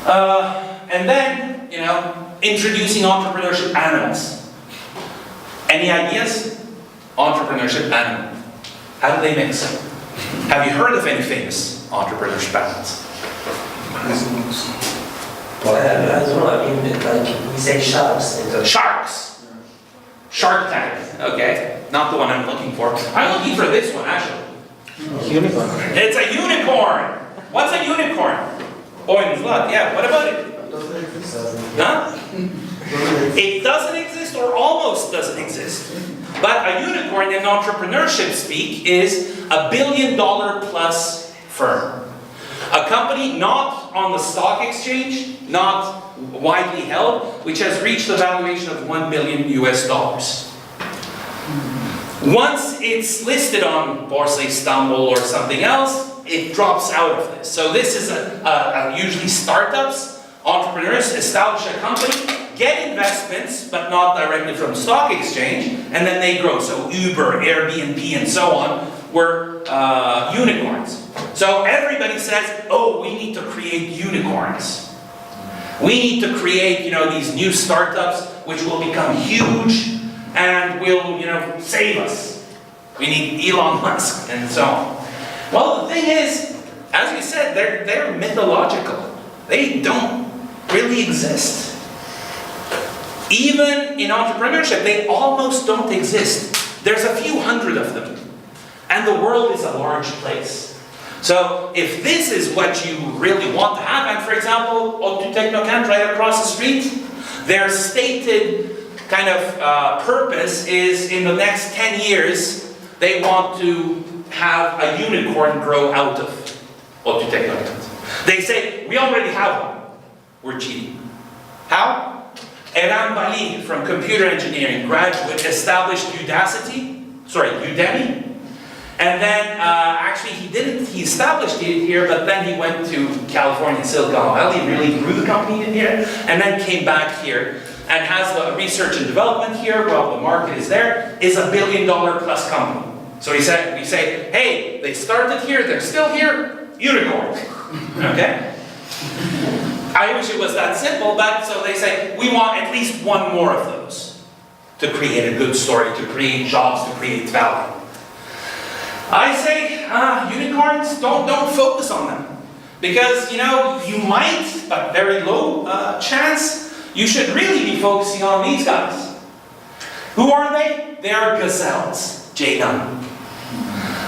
And then, introducing entrepreneurship animals. Any ideas? Entrepreneurship animal. How do they mix? Have you heard of any famous entrepreneurship animals? Well, I don't know, I mean, like, we say sharks. Sharks. Shark Tank. Okay. Not the one I'm looking for. I'm looking for this one, actually. Unicorn. It's a unicorn. What's a unicorn? Oran's luck. Yeah, what about it? Huh? It doesn't exist or almost doesn't exist. But a unicorn in entrepreneurship speak is $1 billion plus firm. A company not on the stock exchange, not widely held, which has reached a valuation of $1 billion US. Once it's listed on Borsa Istanbul or something else, it drops out of this. So this is usually startups, entrepreneurs establish a company, get investments, but not directly from stock exchange, and then they grow. So Uber, Airbnb, and so on were unicorns. So everybody says, oh, we need to create unicorns. We need to create, these new startups which will become huge and will, save us. We need Elon Musk and so on. Well, the thing is, as we said, they're mythological. They don't really exist. Even in entrepreneurship, they almost don't exist. There's a few hundred of them. And the world is a large place. So if this is what you really want to have, and for example, Otu Technocant right across the street, their stated kind of purpose is in the next 10 years, they want to have a unicorn grow out of Otu Technocant. They say, we already have one. We're cheating. How? Oran from computer engineering graduate established Udemy. And then, actually he established it here, but then he went to California, Silicon Valley, really grew the company in here, and then came back here, and has the research and development here, well, the market is there, is $1 billion plus company. So we say, hey, they started here, they're still here, unicorn. Okay? I wish it was that simple, but so they say, we want at least one more of those to create a good story, to create jobs, to create value. I say, unicorns, don't focus on them. Because, you might, but very low chance, you should really be focusing on these guys. Who are they? They are gazelles, J-Gun.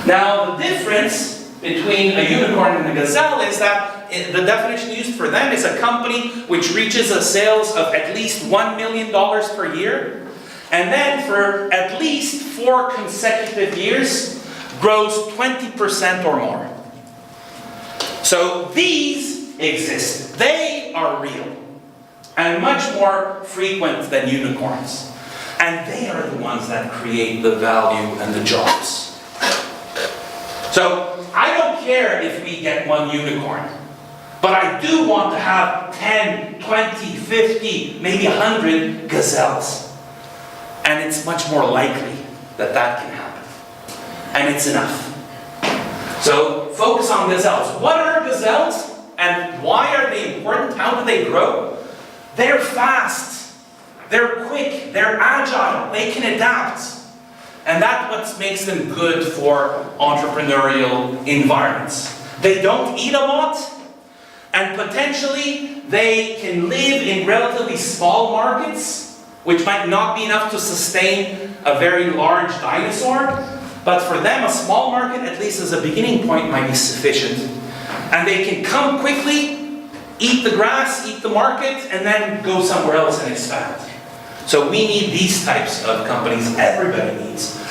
Now, the difference between a unicorn and a gazelle is that the definition used for them is a company which reaches a sales of at least $1 million per year, and then for at least 4 consecutive years, grows 20% or more. So these exist. They are real. And much more frequent than unicorns. And they are the ones that create the value and the jobs. So I don't care if we get one unicorn. But I do want to have 10, 20, 50, maybe 100 gazelles. And it's much more likely that that can happen. And it's enough. So focus on gazelles. What are gazelles? And why are they important? How do they grow? They're fast. They're quick. They're agile. They can adapt. And that's what makes them good for entrepreneurial environments. They don't eat a lot. And potentially they can live in relatively small markets, which might not be enough to sustain a very large dinosaur. But for them, a small market, at least as a beginning point, might be sufficient. And they can come quickly, eat the grass, eat the market, and then go somewhere else and expand. So we need these types of companies. Everybody needs.